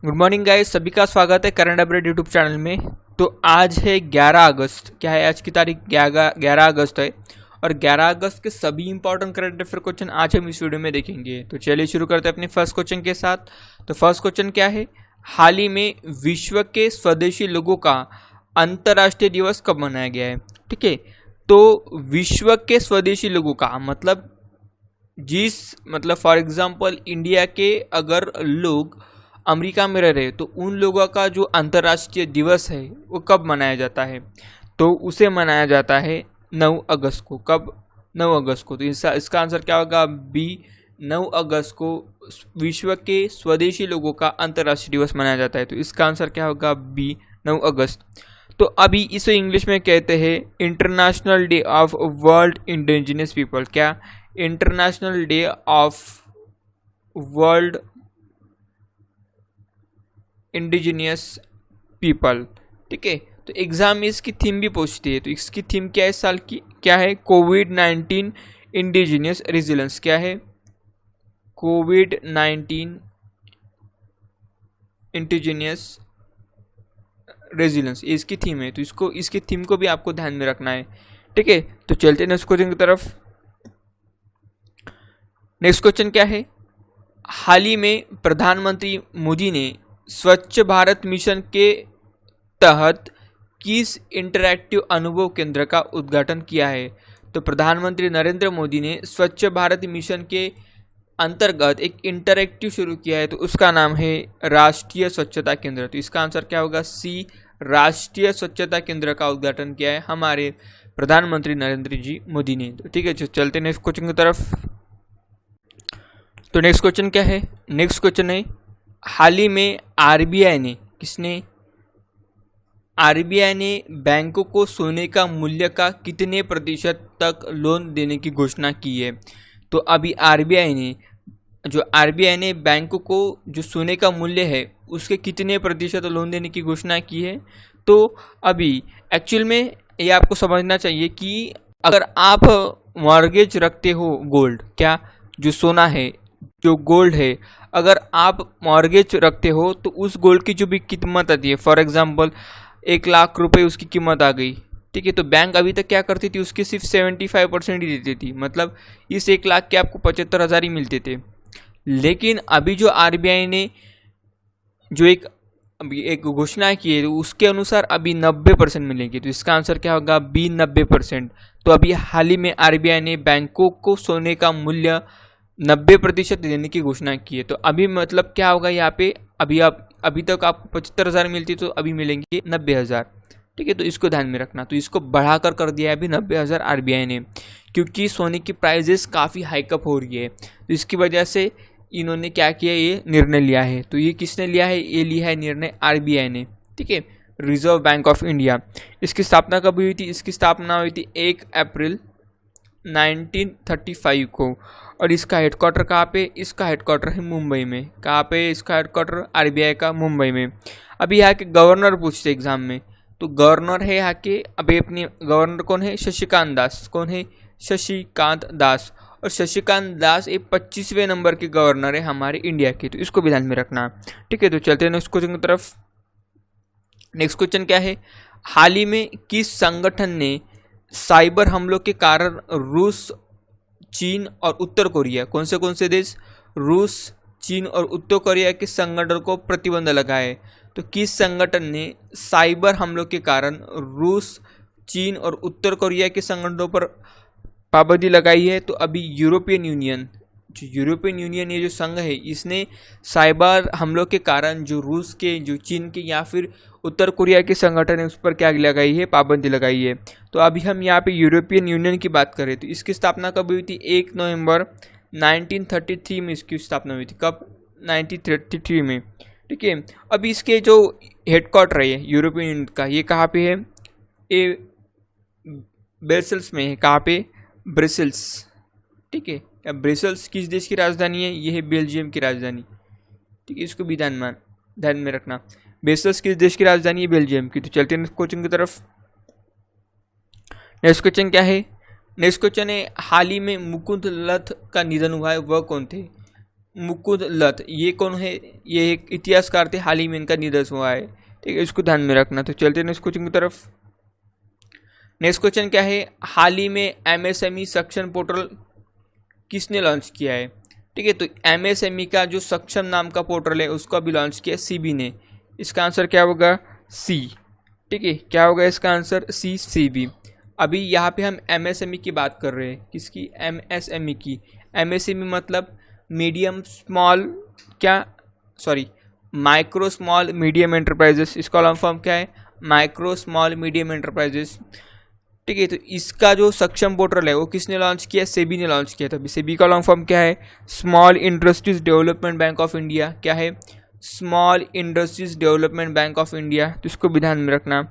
Good morning guys, सभी का स्वागत है करंट अपडेट यूट्यूब चैनल में। तो आज है 11 अगस्त। क्या है आज की तारीख? 11 अगस्त है। और 11 अगस्त के सभी इंपॉर्टेंट करंट अफेयर क्वेश्चन आज हम इस वीडियो में देखेंगे। तो चलिए शुरू करते हैं अपने फर्स्ट क्वेश्चन के साथ। तो फर्स्ट क्वेश्चन क्या है? हाल ही में विश्व के स्वदेशी लोगों का अंतर्राष्ट्रीय दिवस कब मनाया गया है? ठीक है, तो विश्व के स्वदेशी लोगों का मतलब फॉर एग्जाम्पल इंडिया के अगर लोग अमेरिका में रह रहे तो उन लोगों का जो अंतर्राष्ट्रीय दिवस है वो कब मनाया जाता है? तो उसे मनाया जाता है 9 अगस्त को। कब? 9 अगस्त को। तो इसका आंसर क्या होगा? बी, 9 अगस्त को विश्व के स्वदेशी लोगों का अंतर्राष्ट्रीय दिवस मनाया जाता है। तो इसका आंसर क्या होगा? बी, 9 अगस्त। तो अभी इसे इंग्लिश में कहते हैं international day of world indigenous people. क्या? International day of world indigenous people. ठीक है, तो एग्जाम में इसकी थीम भी पूछती है। तो इसकी थीम क्या है इस साल की? क्या है? कोविड-19 इंडिजिनियस रेजिलेंस। क्या है? कोविड-19 इंडिजिनियस रेजिलेंस, ये इसकी थीम है। तो इसकी थीम को भी आपको ध्यान में रखना है। ठीक है, तो चलते हैं नेक्स्ट क्वेश्चन की तरफ। नेक्स्ट क्वेश्चन क्या है? हाल ही में प्रधानमंत्री मोदी ने स्वच्छ भारत मिशन के तहत किस इंटरैक्टिव अनुभव केंद्र का उद्घाटन किया है? तो प्रधानमंत्री नरेंद्र मोदी ने स्वच्छ भारत मिशन के अंतर्गत एक इंटरैक्टिव शुरू किया है। तो उसका नाम है राष्ट्रीय स्वच्छता केंद्र। तो इसका आंसर क्या होगा? सी, राष्ट्रीय स्वच्छता केंद्र का उद्घाटन किया है हमारे प्रधानमंत्री नरेंद्र जी मोदी ने। तो ठीक है, चलते नेक्स्ट क्वेश्चन की तरफ। तो नेक्स्ट क्वेश्चन क्या है? नेक्स्ट क्वेश्चन है हाल ही में आरबीआई ने बैंकों को सोने का मूल्य का कितने प्रतिशत तक लोन देने की घोषणा की है? तो अभी आरबीआई ने बैंकों को जो सोने का मूल्य है उसके कितने प्रतिशत लोन देने की घोषणा की है? तो अभी एक्चुअल में ये आपको समझना चाहिए कि अगर आप मॉर्गेज रखते हो गोल्ड, क्या जो सोना है, जो गोल्ड है, अगर आप मॉर्गेज रखते हो तो उस गोल्ड की जो भी कीमत आती है, फॉर एग्जांपल 1 लाख रुपए उसकी कीमत आ गई। ठीक है, तो बैंक अभी तक क्या करती थी? उसके सिर्फ 75% ही देती थी। मतलब इस 1 लाख के आपको 75,000 ही मिलते थे। लेकिन अभी जो आरबीआई ने जो एक घोषणा की है तो उसके अनुसार अभी 90% मिलेंगे। तो इसका आंसर क्या होगा? बी, 90%। तो अभी हाल ही में आरबीआई ने बैंकों को सोने का मूल्य 90% देने की घोषणा की है। तो अभी मतलब क्या होगा यहाँ पे? अभी तक आपको 75,000 मिलती तो अभी मिलेंगे 90,000। ठीक है, तो इसको ध्यान में रखना। तो इसको बढ़ाकर कर दिया है अभी 90,000 आरबीआई ने, क्योंकि सोने की प्राइजेस काफ़ी हाइकअप हो रही है। तो इसकी वजह से इन्होंने क्या किया? ये निर्णय लिया है। तो ये किसने लिया है? ये लिया है निर्णय आरबीआई ने। ठीक है, रिजर्व बैंक ऑफ इंडिया। इसकी स्थापना कब हुई थी? इसकी स्थापना हुई थी 1 अप्रैल 1935 को। और इसका हेडक्वार्टर कहाँ पे? इसका हेडक्वार्टर है मुंबई में। कहाँ पे इसका हेडक्वार्टर? आरबीआई का मुंबई में। अभी यहाँ के गवर्नर पूछते एग्जाम में, तो गवर्नर है यहाँ के, अभी अपनी गवर्नर कौन है? शशिकांत दास। कौन है? शशिकांत दास। और शशिकांत दास एक 25वें नंबर के गवर्नर है हमारे इंडिया के। तो इसको भी ध्यान में रखना। ठीक है, तो चलते हैं नेक्स्ट क्वेश्चन की तरफ। नेक्स्ट क्वेश्चन क्या है? हाल ही में किस संगठन ने साइबर हमलों के कारण रूस, चीन और उत्तर कोरिया, कौन से देश? रूस, चीन और उत्तर कोरिया के संगठन को प्रतिबंध लगाए? तो किस संगठन ने साइबर हमलों के कारण रूस, चीन और उत्तर कोरिया के संगठनों पर पाबंदी लगाई है? तो अभी यूरोपियन यूनियन ये जो संघ है, इसने साइबर हमलों के कारण जो रूस के, जो चीन के या फिर उत्तर कोरिया के संगठन है उस पर क्या लगाई है? पाबंदी लगाई है। तो अभी हम यहाँ पे यूरोपियन यूनियन की बात करें तो इसकी स्थापना कब हुई थी? 1 नवंबर 1933 में इसकी स्थापना हुई थी। कब? 1933 में। ठीक है, अभी इसके जो हेडक्वार्टर है यूरोपियन यूनियन का, ये कहाँ पे है? ये ब्रसेल्स में है। कहाँ पे? ब्रसेल्स। ठीक है, ब्रसेल्स किस देश की राजधानी है? ये है बेल्जियम की राजधानी। ठीक है, इसको भी ध्यान में रखना। ब्रसेल्स किस देश की राजधानी है? बेल्जियम की। तो चलते हैं क्वेश्चन की तरफ। नेक्स्ट क्वेश्चन क्या है? नेक्स्ट क्वेश्चन है हाल ही में मुकुंद लथ का निधन हुआ है, वह कौन थे? मुकुंद लत, ये कौन है? ये एक इतिहासकार थे, हाल ही में इनका निधन हुआ है। ठीक है, इसको ध्यान में रखना। तो चलते हैं नेक्स्ट क्वेश्चन की तरफ। नेक्स्ट क्वेश्चन क्या है? हाल ही में एमएसएमई सक्षम पोर्टल किसने लॉन्च किया है? ठीक है, तो एमएसएमई का जो सक्षम नाम का पोर्टल है उसको अभी लॉन्च किया सीबी ने। इसका आंसर क्या होगा? सी। ठीक है, क्या होगा इसका आंसर? सी, सीबी। अभी यहाँ पे हम एमएसएमई की बात कर रहे हैं। किसकी? एमएसएमई की। एमएसएमई मतलब मीडियम स्मॉल, क्या sorry micro small medium enterprises. इसका लॉन्ग फॉर्म क्या है? Micro small medium enterprises. ठीक है, तो इसका जो सक्षम पोर्टल है वो किसने लॉन्च किया? सेबी ने लॉन्च किया था। सेबी का लॉन्ग फॉर्म क्या है? Small industries development bank of India. क्या है? Small industries development bank of India. तो इसको भी ध्यान में रखना।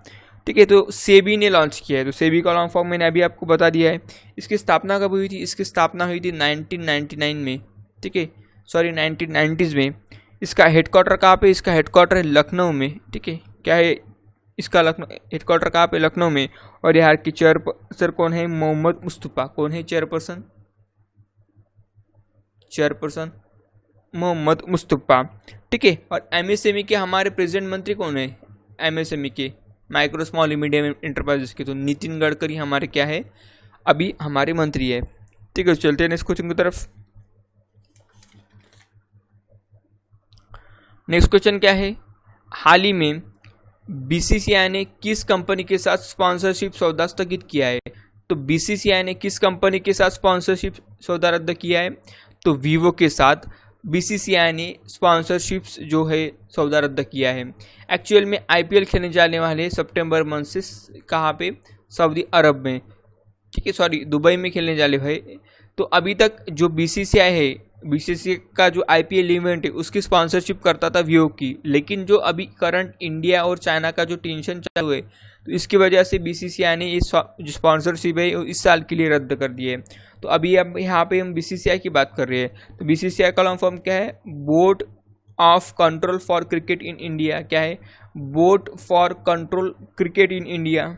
ठीक है, तो सेबी ने लॉन्च किया है। तो सेबी का लॉन्ग फॉर्म मैंने अभी आपको बता दिया है। इसकी स्थापना कब हुई थी? इसकी स्थापना हुई थी 1999 में। ठीक है, सॉरी 1990s में। इसका हेडक्वार्टर कहाँ पे? इसका हेडक्वार्टर है लखनऊ में। ठीक है, क्या है इसका? लखनऊ हेडक्वार्टर कहाँ पे? लखनऊ में। और यहाँ की चेयरपर्सन कौन है? मोहम्मद मुस्तफ़ा। कौन है चेयरपर्सन? चेयरपर्सन मोहम्मद मुस्तफ़ा। ठीक है, और एमएसएमई के हमारे प्रेसिडेंट मंत्री कौन है? एमएसएमई के, माइक्रो स्मॉल मीडियम एंटरप्राइजेस के, तो नितिन गडकरी हमारे क्या है? अभी हमारे मंत्री है। ठीक है, चलते हैं नेक्स्ट क्वेश्चन की तरफ। नेक्स्ट क्वेश्चन क्या है? हाल ही में बीसीसीआई ने किस कंपनी के साथ स्पॉन्सरशिप सौदा स्थगित किया है? तो बीसीसीआई ने किस कंपनी के साथ स्पॉन्सरशिप सौदा रद्द किया है? तो वीवो के साथ बीसीसीआई ने स्पॉन्सरशिप्स जो है सौदा रद्द किया है। एक्चुअल में आईपीएल खेलने जाने वाले सितंबर मंथ से कहाँ पे? सऊदी अरब में। ठीक है, सॉरी दुबई में खेलने जाने भाई। तो अभी तक जो बीसीसीआई है, बीसीसीआई का जो आईपीएल इवेंट है उसकी स्पॉन्सरशिप करता था वीवो की, लेकिन जो अभी करंट इंडिया और चाइना का जो टेंशन चालू है तो इसकी वजह से बीसीसीआई ने इस जो स्पॉन्सरशिप है इस साल के लिए रद्द कर दी है। तो अभी अब यहाँ पे हम बीसीसीआई की बात कर रहे हैं। तो बीसीसीआई का लॉन्ग फॉर्म क्या है? Board of control for cricket in India. क्या है? Board for control cricket in India.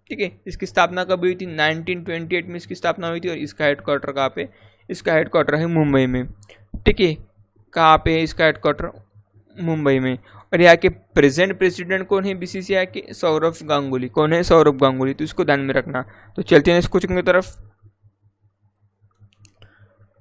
ठीक है, इसकी स्थापना कब हुई थी? 1928 में इसकी स्थापना हुई थी। और इसका हेडक्वार्टर कहाँ पे? इसका हेडक्वार्टर है मुंबई में। ठीक है, कहाँ पे है इसका हेडक्वार्टर? मुंबई में। और यहाँ के प्रेजेंट प्रेसिडेंट कौन है बीसीसीआई के? सौरभ गांगुली। कौन है? सौरभ गांगुली। तो इसको ध्यान में रखना। तो चलते हैं नेक्स्ट क्वेश्चन की तरफ।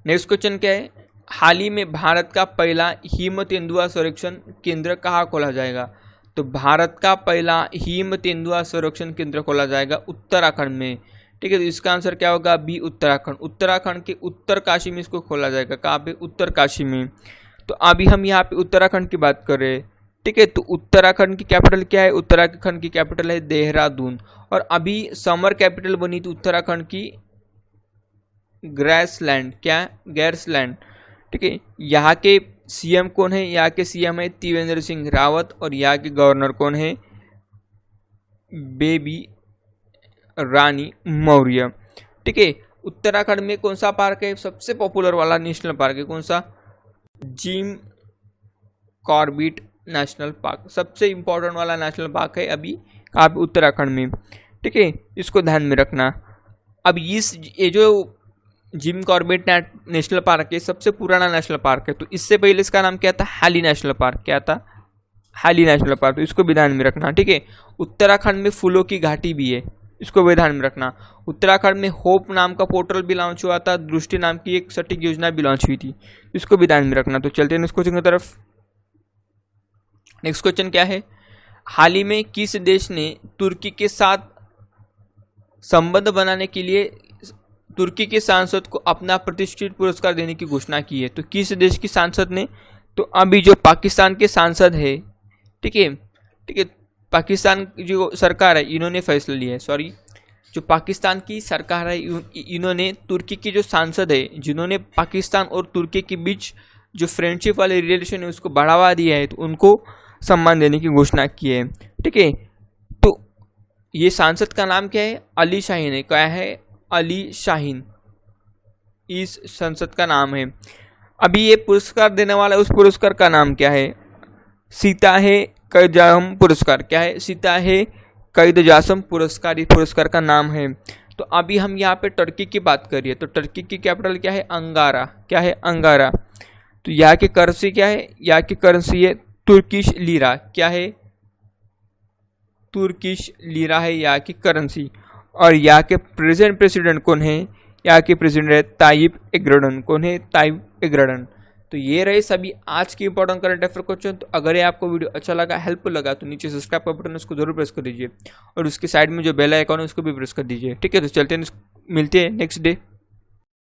नेक्स्ट क्वेश्चन क्या है? हाल ही में भारत का पहला हिम तेंदुआ संरक्षण केंद्र कहाँ खोला जाएगा? तो भारत का पहला हिम तेंदुआ संरक्षण केंद्र खोला जाएगा उत्तराखंड में। ठीक है, तो इसका आंसर क्या होगा? बी, उत्तराखंड। उत्तराखंड के उत्तरकाशी में इसको खोला जाएगा। कहाँ पे? उत्तरकाशी में। तो अभी हम यहाँ पे उत्तराखंड की बात कर रहे हैं। ठीक है, तो उत्तराखंड की कैपिटल क्या है? उत्तराखंड की कैपिटल है देहरादून। और अभी समर कैपिटल बनी थी उत्तराखंड की ग्रासलैंड। क्या? ग्रासलैंड। ठीक है, यहाँ के सीएम कौन है? यहाँ के सीएम है त्रिवेंद्र सिंह रावत। और यहाँ के गवर्नर कौन है? बेबी रानी मौर्य। ठीक है, उत्तराखंड में कौन सा पार्क है? सबसे पॉपुलर वाला नेशनल पार्क है। कौन सा? Jim Corbett national park. सबसे इंपॉर्टेंट वाला नेशनल पार्क है अभी कहाँ पे? उत्तराखंड में। ठीक है, इसको ध्यान में रखना। अब ये जो जिम कॉर्बेट नेशनल पार्क है सबसे पुराना नेशनल पार्क है। तो इससे पहले इसका नाम क्या था? हाली नेशनल पार्क। क्या था? हाली नेशनल पार्क। तो इसको भी ध्यान में रखना। ठीक है, उत्तराखंड में फूलों की घाटी भी है। इसको भी ध्यान में रखना। उत्तराखंड में होप नाम का पोर्टल भी लॉन्च हुआ था। दृष्टि नाम की एक सटीक योजना भी लॉन्च हुई थी। इसको भी ध्यान में रखना। तो चलते हैं नेक्स्ट क्वेश्चन की तरफ। नेक्स्ट क्वेश्चन क्या है? हाल ही में किस देश ने तुर्की के साथ संबंध बनाने के लिए तुर्की के सांसद को अपना प्रतिष्ठित पुरस्कार देने की घोषणा की है? तो किस देश की सांसद ने? तो अभी जो पाकिस्तान के सांसद है, ठीक है, पाकिस्तान की जो सरकार है इन्होंने फैसला लिया है, सॉरी जो पाकिस्तान की सरकार है इन्होंने तुर्की के जो सांसद है जिन्होंने पाकिस्तान और तुर्की के बीच जो फ्रेंडशिप वाले रिलेशन है उसको बढ़ावा दिया है, तो उनको सम्मान देने की घोषणा की है। ठीक है, तो ये सांसद का नाम क्या है? अली शाहीन है। क्या है? अली शाहीन इस संसद का नाम है। अभी ये पुरस्कार देने वाला उस पुरस्कार का नाम क्या है? सीता है कैद-ए-आज़म पुरस्कार। क्या है? सीता है कैद-ए-आज़म पुरस्कार, इस पुरस्कार का नाम है। तो अभी हम यहाँ पे टर्की की बात करिए। तो टर्की की कैपिटल क्या है? अंकारा। क्या है? अंकारा। तो यहाँ की करेंसी क्या है, यहाँ की करेंसी है तुर्किश लीरा। क्या है, तुर्किश लीरा है यहाँ की करेंसी। और यहाँ के प्रेजेंट प्रेसिडेंट कौन है, यहाँ के प्रेसिडेंट है ताइप एर्डोगन। कौन है, ताइप एर्डोगन। तो ये रहे सभी आज के इंपॉर्टेंट करंट अफेयर क्वेश्चन। तो अगर ये आपको वीडियो अच्छा लगा, हेल्पफुल लगा, तो नीचे सब्सक्राइब का बटन उसको जरूर प्रेस कर दीजिए और उसके साइड में जो बेल आइकॉन है उसको भी प्रेस कर दीजिए। ठीक है, तो चलते हैं, मिलते हैं नेक्स्ट डे।